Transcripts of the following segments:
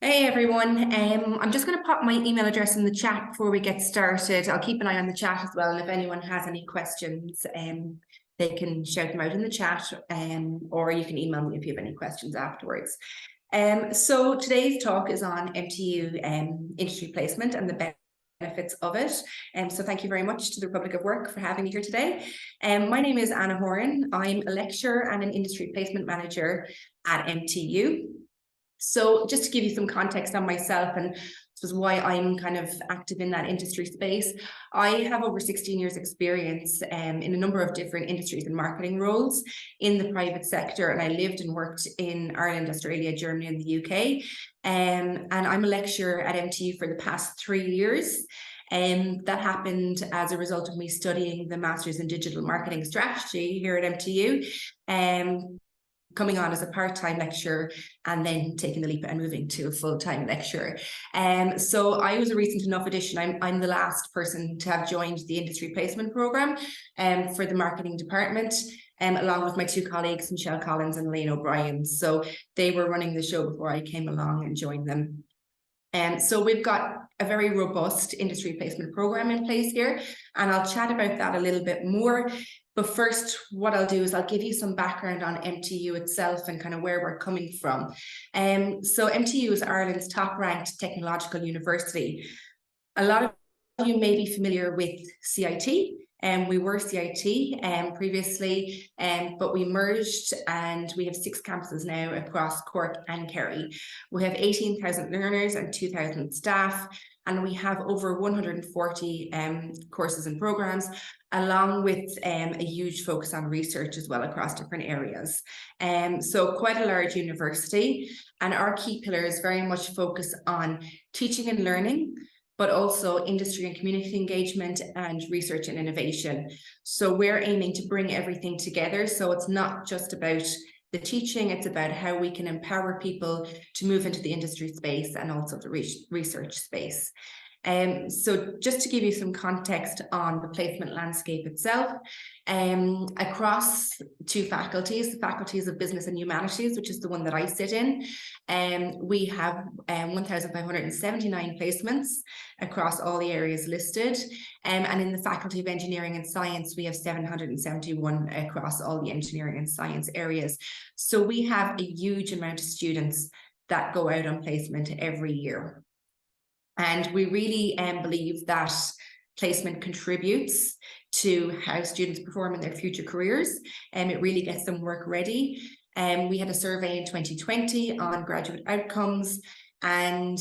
Hey everyone, I'm just going to pop my email address in the chat before we get started. I'll keep an eye on the chat as well, and if anyone has any questions, they can shout them out in the chat, or you can email me if you have any questions afterwards. So today's talk is on MTU industry placement and the benefits of it. So thank you very much to the Republic of Work for having me here today. My name is Anna Horan. I'm a lecturer and an industry placement manager at MTU. So just to give you some context on myself and this is why I'm kind of active in that industry space, I have over 16 years experience in a number of different industries and marketing roles in the private sector, and I lived and worked in Ireland, Australia, Germany and the UK. And I'm a lecturer at MTU for the past 3 years. And that happened as a result of me studying the Masters in Digital Marketing Strategy here at MTU. Coming on as a part-time lecturer and then taking the leap and moving to a full-time lecturer. So I was a recent enough addition. I'm the last person to have joined the industry placement program for the marketing department, along with my two colleagues, Michelle Collins and Elaine O'Brien. So they were running the show before I came along and joined them. So we've got a very robust industry placement program in place here, and I'll chat about that a little bit more. But first, what I'll do is I'll give you some background on MTU itself and kind of where we're coming from. So MTU is Ireland's top-ranked technological university. A lot of you may be familiar with CIT, and we were CIT previously, but we merged and we have 6 campuses now across Cork and Kerry. We have 18,000 learners and 2,000 staff, and we have over 140 courses and programs, along with a huge focus on research as well across different areas. So quite a large university, and our key pillars very much focus on teaching and learning, but also industry and community engagement and research and innovation. So we're aiming to bring everything together. So it's not just about the teaching, it's about how we can empower people to move into the industry space and also the research space. So just to give you some context on the placement landscape itself, across 2 faculties, the faculties of Business and Humanities, which is the one that I sit in, we have 1,579 placements across all the areas listed. And in the Faculty of Engineering and Science, we have 771 across all the engineering and science areas. So we have a huge amount of students that go out on placement every year. And we really believe that placement contributes to how students perform in their future careers, and it really gets them work ready. We had a survey in 2020 on graduate outcomes, and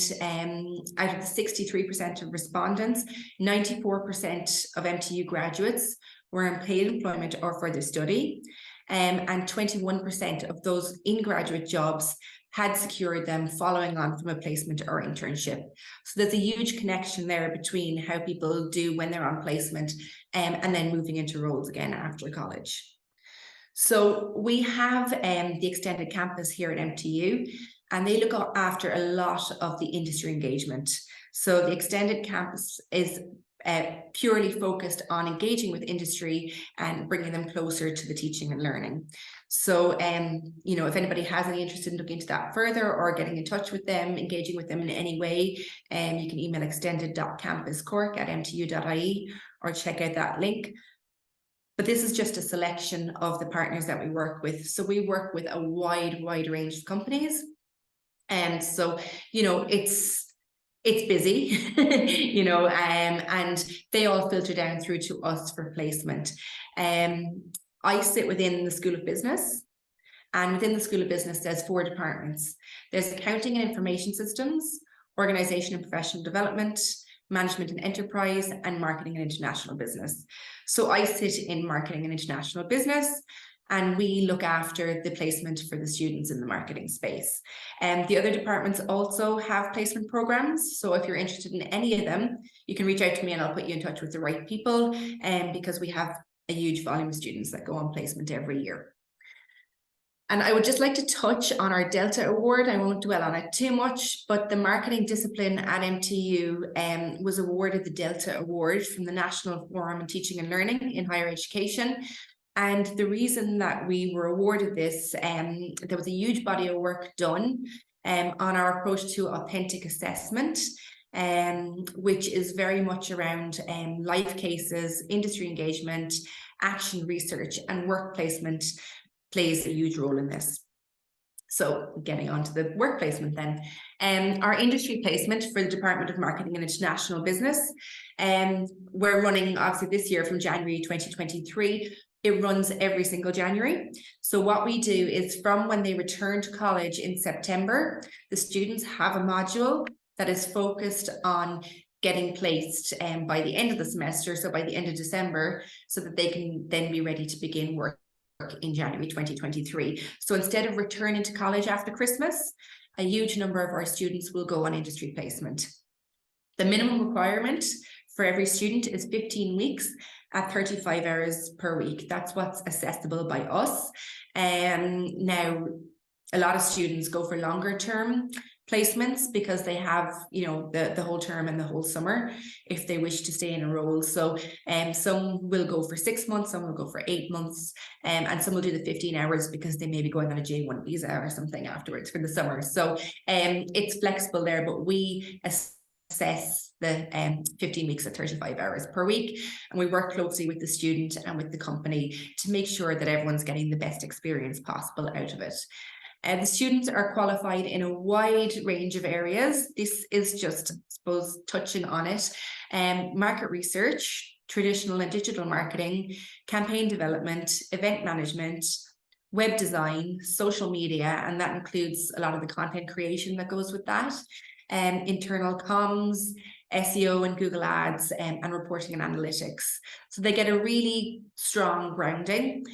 out of the 63% of respondents, 94% of MTU graduates were in paid employment or further study, and 21% of those in graduate jobs had secured them following on from a placement or internship. So there's a huge connection there between how people do when they're on placement and then moving into roles again after college. So we have the extended campus here at MTU, and they look after a lot of the industry engagement. So the extended campus is purely focused on engaging with industry and bringing them closer to the teaching and learning. So, you know, if anybody has any interest in looking into that further or getting in touch with them, engaging with them in any way, you can email extended.campuscork@mtu.ie or check out that link. But this is just a selection of the partners that we work with. So we work with a wide range of companies. And so, you know, it's busy, you know, and they all filter down through to us for placement. I sit within the School of Business, and within the School of Business, there's 4 departments. There's Accounting and Information Systems, Organisation and Professional Development, Management and Enterprise, and Marketing and International Business. So I sit in Marketing and International Business, and we look after the placement for the students in the marketing space. The other departments also have placement programs. So if you're interested in any of them, you can reach out to me and I'll put you in touch with the right people, because we have a huge volume of students that go on placement every year. And I would just like to touch on our Delta Award. I won't dwell on it too much, but the marketing discipline at MTU was awarded the Delta Award from the National Forum on Teaching and Learning in Higher Education. And the reason that we were awarded this, there was a huge body of work done on our approach to authentic assessment, which is very much around life cases, industry engagement, action research, and work placement plays a huge role in this. So getting on to the work placement then. Our industry placement for the Department of Marketing and International Business, we're running obviously this year from January 2023. It runs every single January. So what we do is from when they return to college in September, the students have a module that is focused on getting placed by the end of the semester, so by the end of December, so that they can then be ready to begin work in January 2023. So instead of returning to college after Christmas, a huge number of our students will go on industry placement. The minimum requirement for every student is 15 weeks at 35 hours per week. That's what's accessible by us. Now, a lot of students go for longer term placements because they have, you know, the whole term and the whole summer if they wish to stay in a role. So some will go for 6 months, some will go for 8 months, and some will do the 15 hours because they may be going on a J1 visa or something afterwards for the summer. So it's flexible there, but we assess the 15 weeks at 35 hours per week, and we work closely with the student and with the company to make sure that everyone's getting the best experience possible out of it. The students are qualified in a wide range of areas. This is just, I suppose, touching on it. Market research, traditional and digital marketing, campaign development, event management, web design, social media, and that includes a lot of the content creation that goes with that, internal comms, SEO and Google Ads, and reporting and analytics. So they get a really strong grounding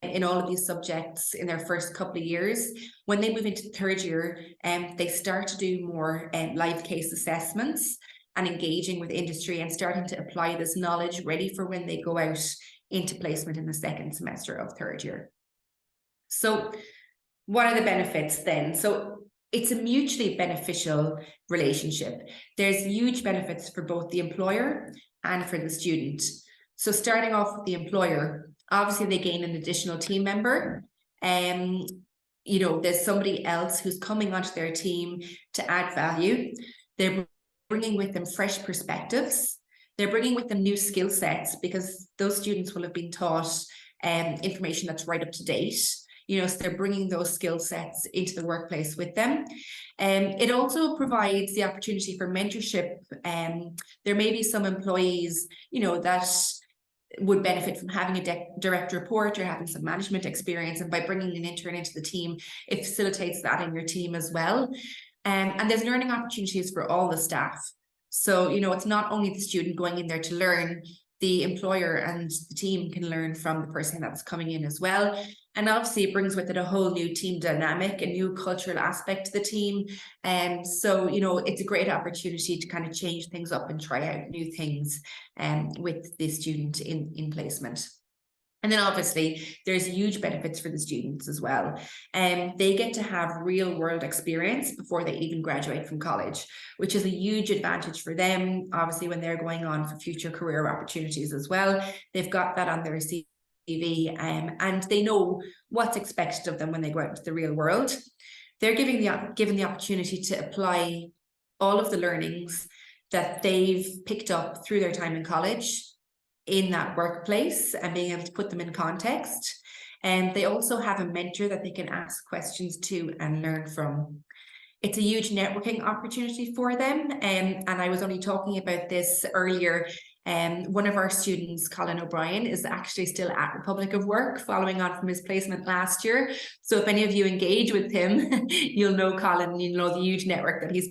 in all of these subjects in their first couple of years. When they move into third year, they start to do more live case assessments and engaging with industry and starting to apply this knowledge ready for when they go out into placement in the second semester of third year. So what are the benefits then? So it's a mutually beneficial relationship. There's huge benefits for both the employer and for the student. So starting off with the employer, obviously they gain an additional team member. You know, there's somebody else who's coming onto their team to add value. They're bringing with them fresh perspectives. They're bringing with them new skill sets because those students will have been taught information that's right up to date. You know, so they're bringing those skill sets into the workplace with them. It also provides the opportunity for mentorship. There may be some employees, you know, that would benefit from having a direct report or having some management experience, and by bringing an intern into the team, it facilitates that in your team as well. And there's learning opportunities for all the staff. So, you know, it's not only the student going in there to learn, the employer and the team can learn from the person that's coming in as well. And obviously it brings with it a whole new team dynamic, a new cultural aspect to the team. And so, you know, it's a great opportunity to kind of change things up and try out new things with the student in placement. And then obviously there's huge benefits for the students as well. They get to have real world experience before they even graduate from college, which is a huge advantage for them, obviously, when they're going on for future career opportunities as well. They've got that on their CV, and they know what's expected of them when they go out into the real world. They're given the opportunity to apply all of the learnings that they've picked up through their time in college in that workplace and being able to put them in context. And they also have a mentor that they can ask questions to and learn from. It's a huge networking opportunity for them. And I was only talking about this earlier. One of our students, Colin O'Brien, is actually still at Republic of Work, following on from his placement last year. So if any of you engage with him, you'll know Colin, you'll know the huge network that he's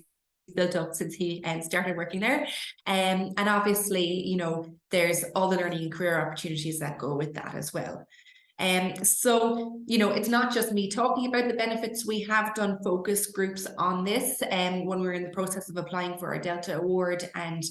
built up since he started working there. And obviously, you know, there's all the learning and career opportunities that go with that as well. So, you know, it's not just me talking about the benefits. We have done focus groups on this when we were in the process of applying for our Delta Award, and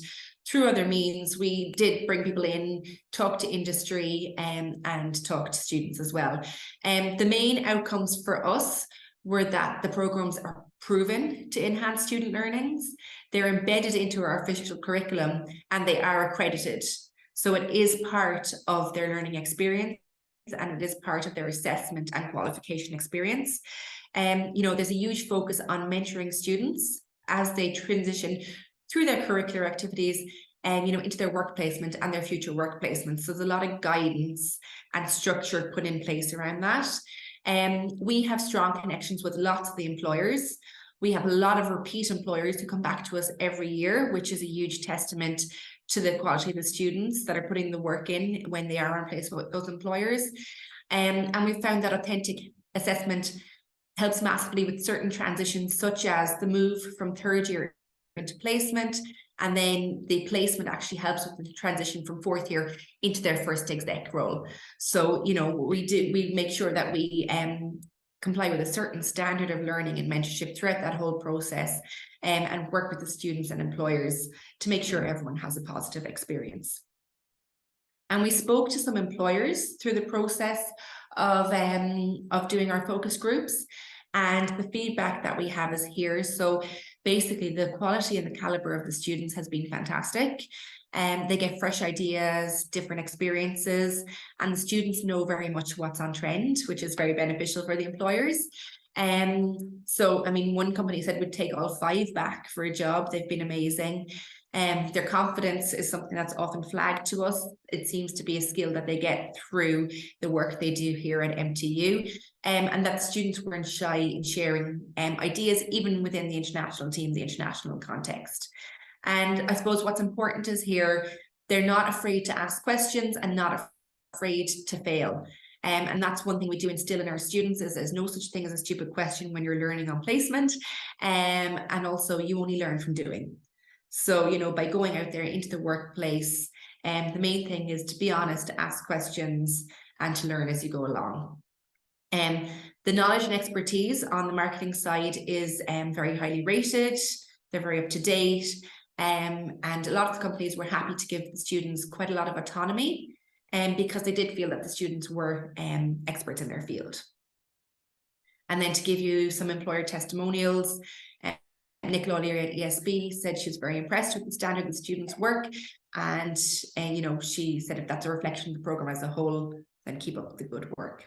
through other means, we did bring people in, talk to industry and talk to students as well. The main outcomes for us were that the programs are proven to enhance student learnings, they're embedded into our official curriculum, and they are accredited. So it is part of their learning experience, and it is part of their assessment and qualification experience. You know, there's a huge focus on mentoring students as they transition through their curricular activities and, you know, into their work placement and their future work placements. So there's a lot of guidance and structure put in place around that. We have strong connections with lots of the employers. We have a lot of repeat employers who come back to us every year, which is a huge testament to the quality of the students that are putting the work in when they are on placement with those employers. And we found that authentic assessment helps massively with certain transitions, such as the move from third year into placement, and then the placement actually helps with the transition from fourth year into their first exec role. So, you know, we make sure that we comply with a certain standard of learning and mentorship throughout that whole process, and work with the students and employers to make sure everyone has a positive experience. And we spoke to some employers through the process of doing our focus groups, and the feedback that we have is here. So basically the quality and the caliber of the students has been fantastic. They get fresh ideas, different experiences, and the students know very much what's on trend, which is very beneficial for the employers. So, I mean, one company said we'd take all 5 back for a job. They've been amazing. Their confidence is something that's often flagged to us. It seems to be a skill that they get through the work they do here at MTU, and that students weren't shy in sharing ideas, even within the international team, the international context. And I suppose what's important is here, they're not afraid to ask questions and not afraid to fail. And that's one thing we do instill in our students is there's no such thing as a stupid question when you're learning on placement. And also you only learn from doing. So, you know, by going out there into the workplace, the main thing is to be honest, to ask questions and to learn as you go along. The knowledge and expertise on the marketing side is very highly rated. They're very up to date. And a lot of the companies were happy to give the students quite a lot of autonomy, because they did feel that the students were experts in their field. And then to give you some employer testimonials, Nicola O'Leary at ESB said she was very impressed with the standard the students' work, and you know, she said if that's a reflection of the programme as a whole, then keep up the good work.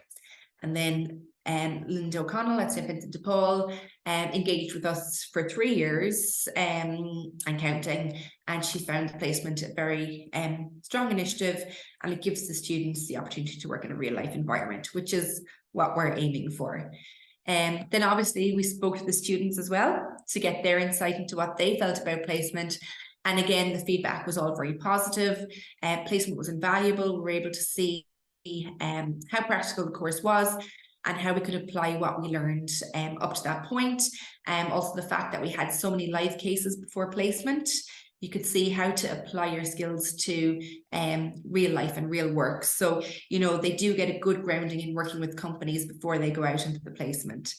And then Linda O'Connell at St Vincent de Paul engaged with us for 3 years and counting, and she found the placement a very strong initiative, and it gives the students the opportunity to work in a real life environment, which is what we're aiming for. Then obviously we spoke to the students as well to get their insight into what they felt about placement. And again, the feedback was all very positive. Placement was invaluable. We were able to see how practical the course was and how we could apply what we learned up to that point. Also the fact that we had so many live cases before placement, you could see how to apply your skills to real life and real work. So, you know, they do get a good grounding in working with companies before they go out into the placement.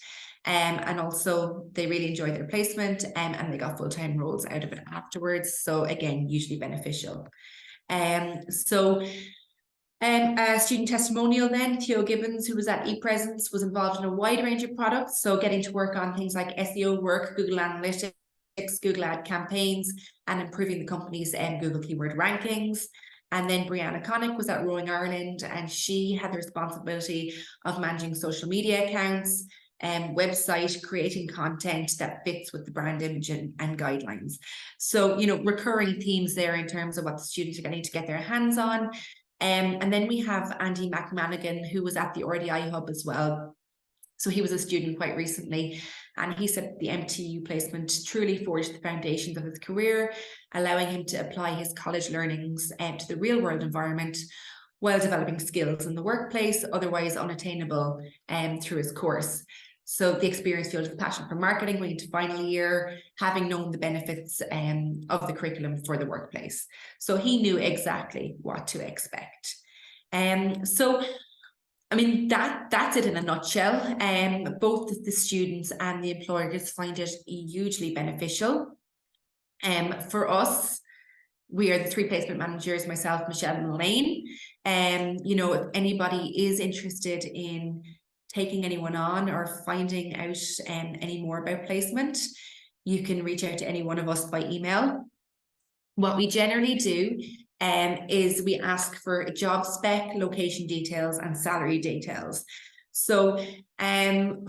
And also they really enjoy their placement and they got full-time roles out of it afterwards. So again, usually beneficial. A student testimonial then, Theo Gibbons, who was at ePresence, was involved in a wide range of products. So getting to work on things like SEO work, Google Analytics, Google Ad campaigns, and improving the company's Google keyword rankings. And then Brianna Connick was at Rowing Ireland, and she had the responsibility of managing social media accounts, website, creating content that fits with the brand image and guidelines. So, you know, recurring themes there in terms of what the students are getting to get their hands on. And then we have Andy McManagan, who was at the RDI Hub as well. So he was a student quite recently, and he said the MTU placement truly forged the foundations of his career, allowing him to apply his college learnings to the real world environment while developing skills in the workplace, otherwise unattainable through his course. So the experience fueled his passion for marketing going into final year, having known the benefits of the curriculum for the workplace. So he knew exactly what to expect. So I mean, that's it in a nutshell. Both the students and the employers find it hugely beneficial. For us, we are the 3 placement managers, myself, Michelle and Elaine. You know, if anybody is interested in taking anyone on or finding out any more about placement, you can reach out to any one of us by email. What we generally do is we ask for a job spec, location details, and salary details. So since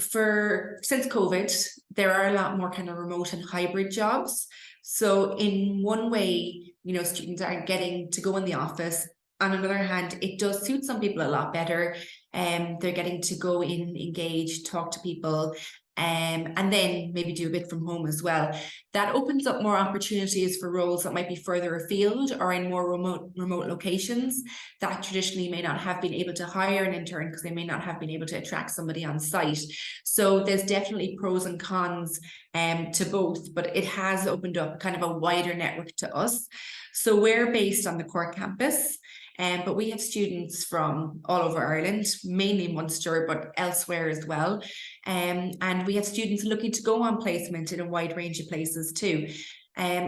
COVID, there are a lot more kind of remote and hybrid jobs. So in one way, you know, students are getting to go in the office. On another hand, it does suit some people a lot better. They're getting to go in, engage, talk to people, and then maybe do a bit from home as well. That opens up more opportunities for roles that might be further afield or in more remote locations that traditionally may not have been able to hire an intern because they may not have been able to attract somebody on site. So there's definitely pros and cons to both, but it has opened up kind of a wider network to us. So we're based on the Cork campus. But we have students from all over Ireland, mainly Munster, but elsewhere as well. And we have students looking to go on placement in a wide range of places too.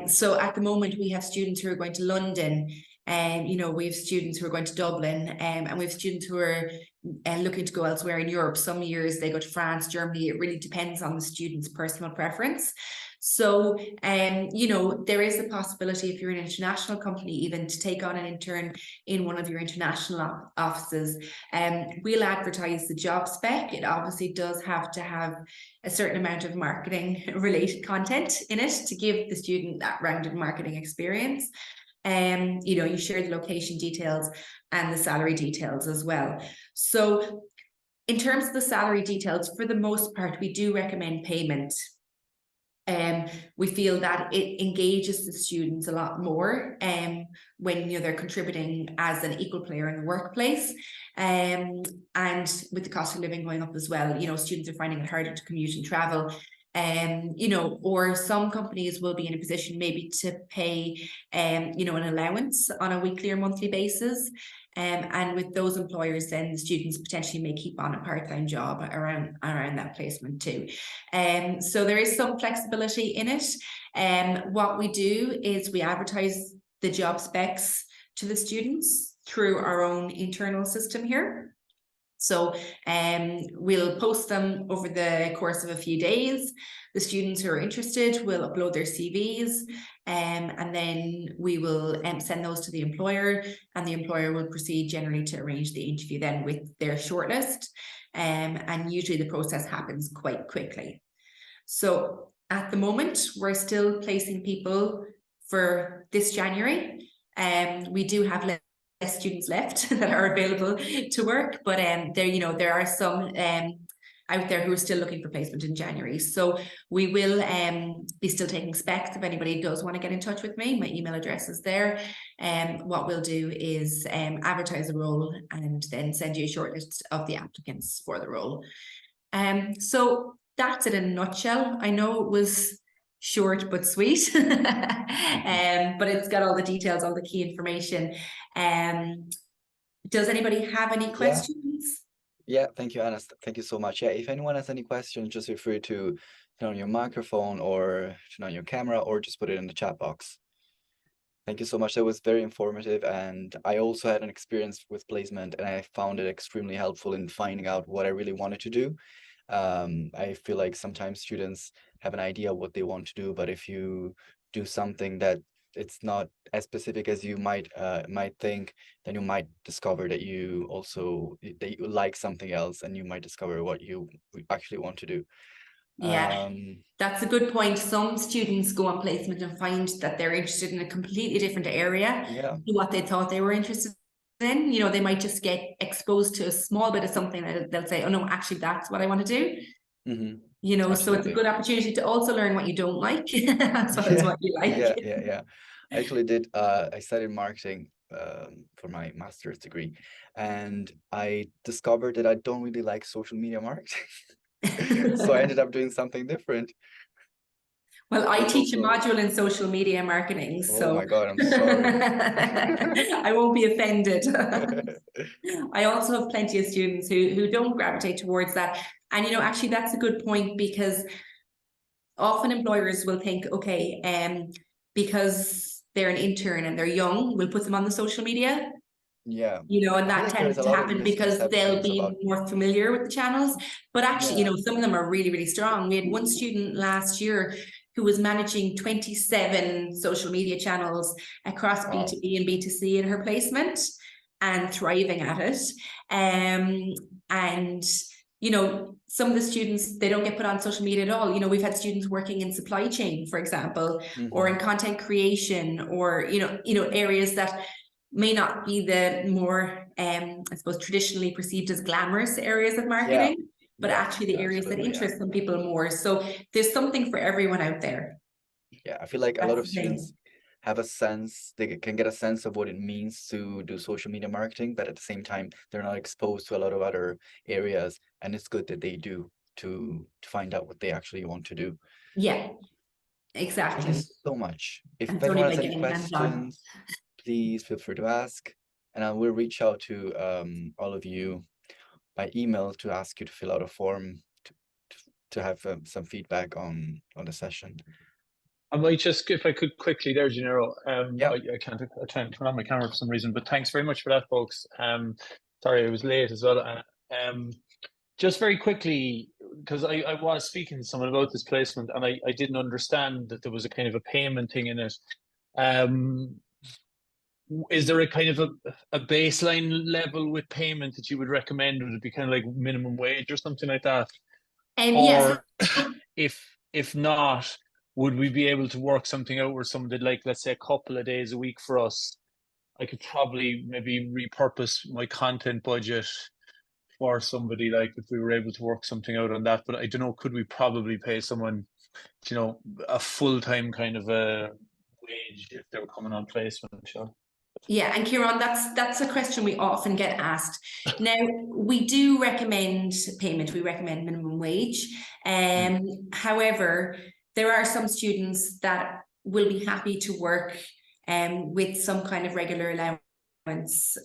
So at the moment, we have students who are going to London, and you know, we have students who are going to Dublin, and we have students who are looking to go elsewhere in Europe. Some years they go to France, Germany. It really depends on the student's personal preference. So, you know, there is a possibility if you're an international company even to take on an intern in one of your international offices. We'll advertise the job spec. It obviously does have to have a certain amount of marketing related content in it to give the student that rounded marketing experience. You know, you share the location details and the salary details as well. So in terms of the salary details, for the most part, we do recommend payment. We feel that it engages the students a lot more when, you know, they're contributing as an equal player in the workplace. And with the cost of living going up as well, you know, students are finding it harder to commute and travel. You know, or some companies will be in a position maybe to pay, you know, an allowance on a weekly or monthly basis. And with those employers, then the students potentially may keep on a part-time job around that placement too. So there is some flexibility in it. What we do is we advertise the job specs to the students through our own internal system here. So we'll post them over the course of a few days. The students who are interested will upload their CVs, and then we will send those to the employer, and the employer will proceed generally to arrange the interview then with their shortlist. And usually the process happens quite quickly. So at the moment, we're still placing people for this January. We do have less students left that are available to work, but there, you know, there are some out there who are still looking for placement in January. So we will be still taking specs if anybody does want to get in touch with me. My email address is there. What we'll do is advertise a role and then send you a short list of the applicants for the role. So that's it in a nutshell. I know it was short but sweet, but it's got all the details, all the key information. Does anybody have any questions? Yeah, thank you, Anna. Thank you so much. Yeah, if anyone has any questions, just feel free to turn on your microphone or turn on your camera or just put it in the chat box. Thank you so much. That was very informative. And I also had an experience with placement and I found it extremely helpful in finding out what I really wanted to do. I feel like sometimes students have an idea what they want to do, but if you do something that it's not as specific as you might think, then you might discover that you like something else, and you might discover what you actually want to do. Yeah, that's a good point. Some students go on placement and find that they're interested in a completely different area to what they thought they were interested in. You know, they might just get exposed to a small bit of something that they'll say, oh no, actually that's what I want to do. You know, Absolutely. So it's a good opportunity to also learn what you don't like as well as what you like. Yeah. I actually did, I studied marketing for my master's degree, and I discovered that I don't really like social media marketing. So I ended up doing something different. Well, I teach a module in social media marketing, so... Oh my God, I'm sorry. I won't be offended. I also have plenty of students who don't gravitate towards that. And, you know, actually that's a good point, because often employers will think, okay, because they're an intern and they're young, we'll put them on the social media. Yeah, you know, and that tends to happen because they'll be more familiar with the channels. But actually, you know, some of them are really, really strong. We had one student last year who was managing 27 social media channels across B2B and B2C in her placement and thriving at it. And you know, some of the students, they don't get put on social media at all. You know, we've had students working in supply chain, for example, or in content creation, or, you know, areas that may not be the more, I suppose, traditionally perceived as glamorous areas of marketing, but actually the areas that interest some people more. So there's something for everyone out there. Yeah, I feel like a lot of students have a sense, they can get a sense of what it means to do social media marketing, but at the same time, they're not exposed to a lot of other areas. And it's good that they do to find out what they actually want to do. Yeah, Thank exactly. you so much. If And it's only anyone by has any getting hands-on. questions, please feel free to ask. And I will reach out to all of you by email to ask you to fill out a form to have some feedback on the session. I might just, if I could quickly there, Gennaro, Yeah. I can't turn on my camera for some reason, but thanks very much for that, folks. Sorry, I was late as well. Just very quickly, because I was speaking to someone about this placement and I didn't understand that there was a kind of a payment thing in it. Is there a kind of a baseline level with payment that you would recommend? Would it be kind of like minimum wage or something like that? Yes. Or if not, would we be able to work something out where someone did, like, let's say, a couple of days a week for us? I could probably maybe repurpose my content budget for somebody, like if we were able to work something out on that. But I don't know, could we probably pay someone, you know, a full-time kind of a wage if they were coming on placement? Sure. Yeah, and Kieran, that's a question we often get asked. Now, we do recommend payment. We recommend minimum wage. However, there are some students that will be happy to work with some kind of regular allowance,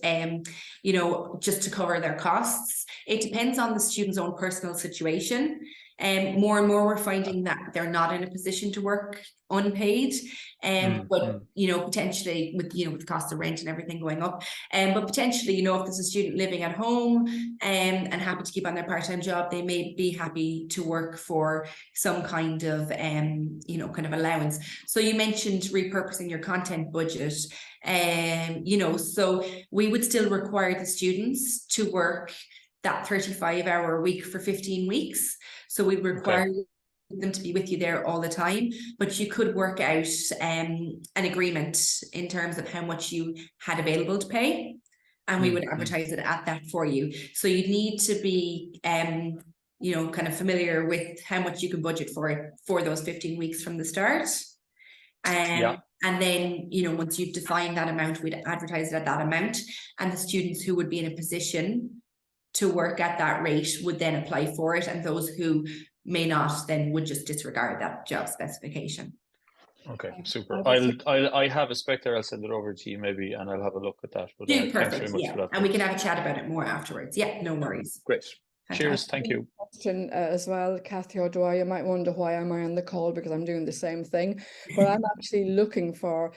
you know, just to cover their costs. It depends on the student's own personal situation. More and more we're finding that they're not in a position to work unpaid, but you know, potentially with, you know, with the cost of rent and everything going up, but potentially, you know, if there's a student living at home and happy to keep on their part-time job, they may be happy to work for some kind of you know, kind of allowance. So you mentioned repurposing your content budget, you know, so we would still require the students to work that 35-hour week for 15 weeks. So we require them to be with you there all the time, but you could work out an agreement in terms of how much you had available to pay, and we would advertise it at that for you. So you need to be you know, kind of familiar with how much you can budget for those 15 weeks from the start. And then, you know, once you've defined that amount, we'd advertise it at that amount, and the students who would be in a position to work at that rate would then apply for it, and those who may not then would just disregard that job specification. Okay, super. I have a spec there. I'll send it over to you maybe, and I'll have a look at that. But perfect. Yeah, and we can have a chat about it more afterwards. Yeah, no worries. Great. Cheers. Thank you. Question as well, Kathy O'Dwyer. You might wonder why am I on the call, because I'm doing the same thing, but I'm actually looking for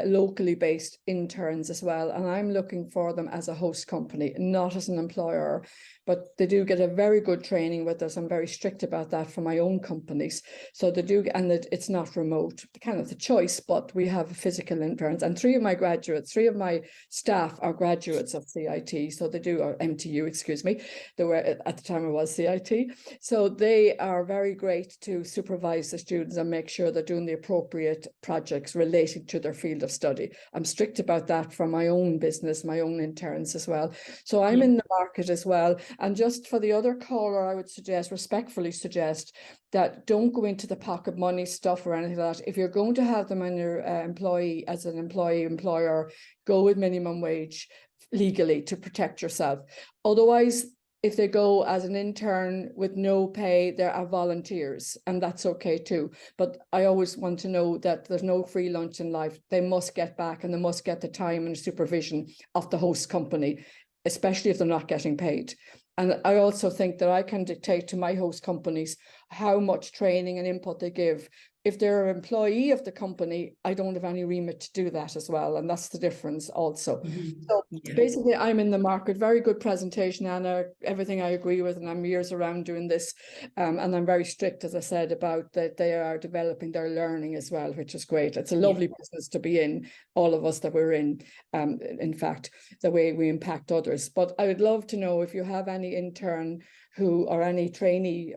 locally based interns as well, and I'm looking for them as a host company, not as an employer. But they do get a very good training with us. I'm very strict about that for my own companies. So they do, and it's not remote, kind of the choice, but we have physical interns. And three of my staff are graduates of CIT. So they do, or MTU, excuse me. They were, at the time it was CIT. So they are very great to supervise the students and make sure they're doing the appropriate projects related to their field of study. I'm strict about that for my own business, my own interns as well. So I'm in the market as well. And just for the other caller, I would respectfully suggest that don't go into the pocket money stuff or anything like that. If you're going to have them on your employee, as an employer, go with minimum wage legally to protect yourself. Otherwise, if they go as an intern with no pay, there are volunteers, and that's okay too. But I always want to know that there's no free lunch in life. They must get back, and they must get the time and supervision of the host company, especially if they're not getting paid. And I also think that I can dictate to my host companies how much training and input they give. If they're an employee of the company, I don't have any remit to do that as well. And that's the difference also. So basically, I'm in the market. Very good presentation, Anna. Everything I agree with, and I'm years around doing this. And I'm very strict, as I said, about that they are developing their learning as well, which is great. It's a lovely business to be in, all of us that we're in fact, the way we impact others. But I would love to know if you have any intern who, or any trainee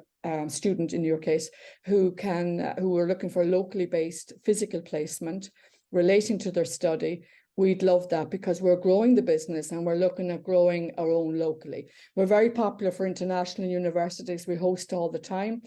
student in your case, who are looking for a locally based physical placement relating to their study, we'd love that, because we're growing the business and we're looking at growing our own locally. We're very popular for international universities. We host all the time.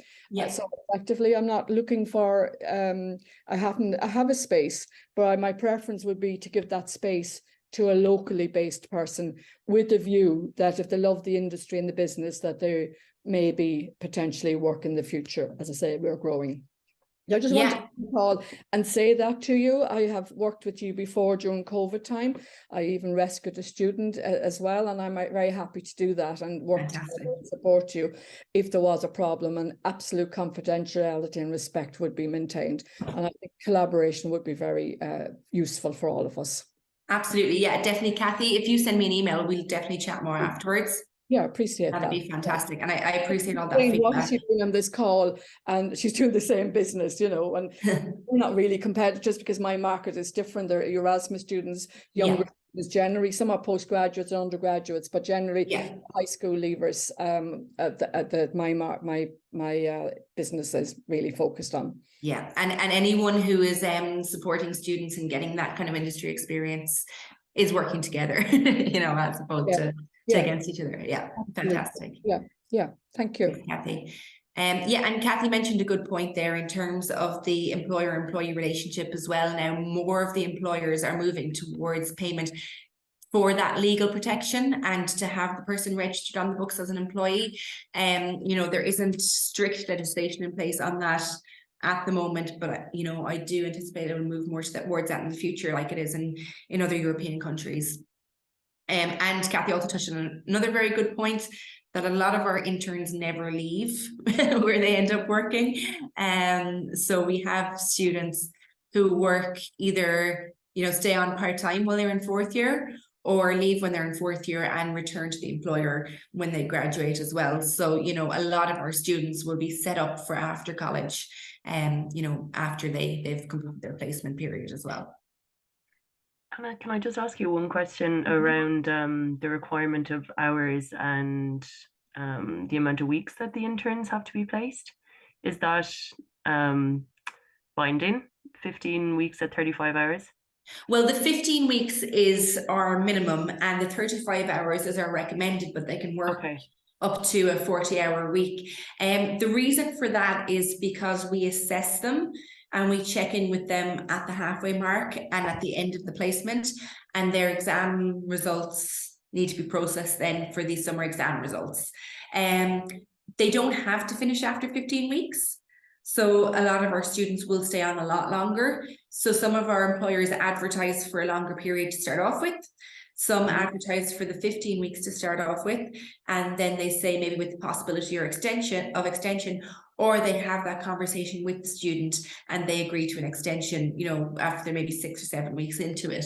So effectively, I'm not looking for, I have a space, but my preference would be to give that space to a locally based person, with the view that if they love the industry and the business, that they maybe potentially work in the future. As I say, we're growing. I just wanted to call and say that to you. I have worked with you before during COVID time. I even rescued a student as well, and I'm very happy to do that and work to support you if there was a problem, and absolute confidentiality and respect would be maintained. And I think collaboration would be very useful for all of us. Absolutely. Yeah, definitely. Kathy, if you send me an email, we'll definitely chat more afterwards. Yeah, appreciate that. That'd be fantastic. And I appreciate all that feedback. feedback. What is she doing on this call? And she's doing the same business, you know, and we're not really competitive, just because my market is different. They're Erasmus students, younger students generally, some are postgraduates and undergraduates, but generally high school leavers my business is really focused on. Yeah, and anyone who is supporting students and getting that kind of industry experience is working together, you know, as opposed to against each other. Yeah, fantastic. Yeah, thank you. Thanks, Kathy. And Kathy mentioned a good point there in terms of the employer-employee relationship as well. Now, more of the employers are moving towards payment for that legal protection and to have the person registered on the books as an employee. You know, there isn't strict legislation in place on that at the moment, but you know, I do anticipate it will move more towards that in the future, like it is in other European countries. And Kathy also touched on another very good point, that a lot of our interns never leave where they end up working. So we have students who work either, you know, stay on part-time while they're in fourth year, or leave when they're in fourth year and return to the employer when they graduate as well. So, you know, a lot of our students will be set up for after college, you know, after they've completed their placement period as well. Can I just ask you one question around the requirement of hours and the amount of weeks that the interns have to be placed? Is that binding, 15 weeks at 35 hours? Well, the 15 weeks is our minimum and the 35 hours is our recommended, but they can work up to a 40-hour week. The reason for that is because we assess them and we check in with them at the halfway mark and at the end of the placement, and their exam results need to be processed then for the summer exam results. They don't have to finish after 15 weeks. So a lot of our students will stay on a lot longer. So some of our employers advertise for a longer period to start off with. Some advertise for the 15 weeks to start off with, and then they say maybe with the possibility or extension, or they have that conversation with the student and they agree to an extension, you know, after they're maybe 6 or 7 weeks into it.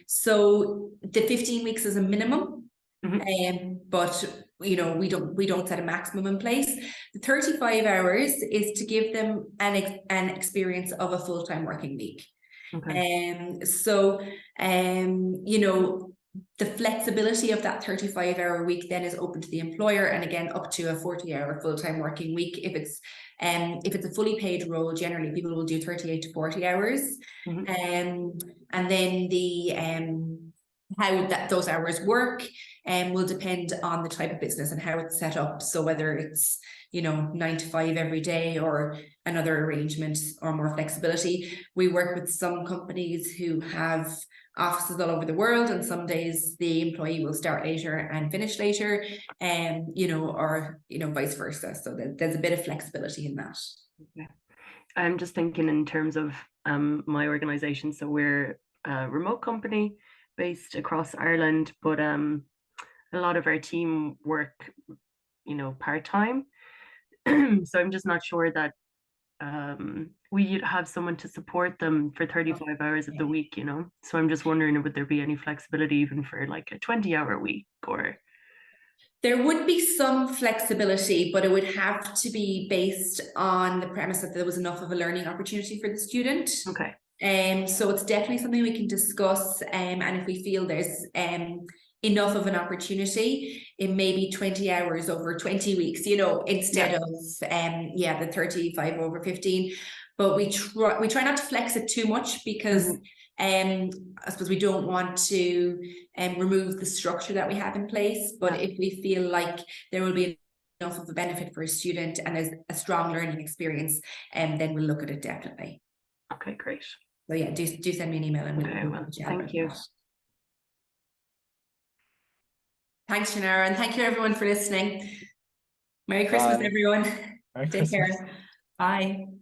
So the 15 weeks is a minimum, but you know, we don't set a maximum in place. The 35 hours is to give them an experience of a full-time working week. So you know, the flexibility of that 35-hour week then is open to the employer, and again up to a 40-hour full-time working week. If it's a fully paid role, generally people will do 38 to 40 hours. And then the how those hours work will depend on the type of business and how it's set up. So whether it's, you know, 9 to 5 every day or another arrangement or more flexibility. We work with some companies who have offices all over the world, and some days the employee will start later and finish later, you know, or, you know, vice versa. So there's a bit of flexibility in that. I'm just thinking in terms of my organization. So we're a remote company based across Ireland, but a lot of our team work, you know, part-time. So I'm just not sure that we have someone to support them for 35 hours of the week, you know. So I'm just wondering, would there be any flexibility even for like a 20-hour week? Or there would be some flexibility, but it would have to be based on the premise that there was enough of a learning opportunity for the student. So it's definitely something we can discuss, and if we feel there's enough of an opportunity, it may be 20 hours over 20 weeks, you know, instead of the 35 over 15. But we try not to flex it too much, because I suppose we don't want to remove the structure that we have in place. But if we feel like there will be enough of a benefit for a student and there's a strong learning experience, then we'll look at it definitely. Okay, great. So yeah, do send me an email and Thank you. Thanks, Shannara, and thank you everyone for listening. Merry Christmas, everyone. Merry Take Christmas. care. Bye.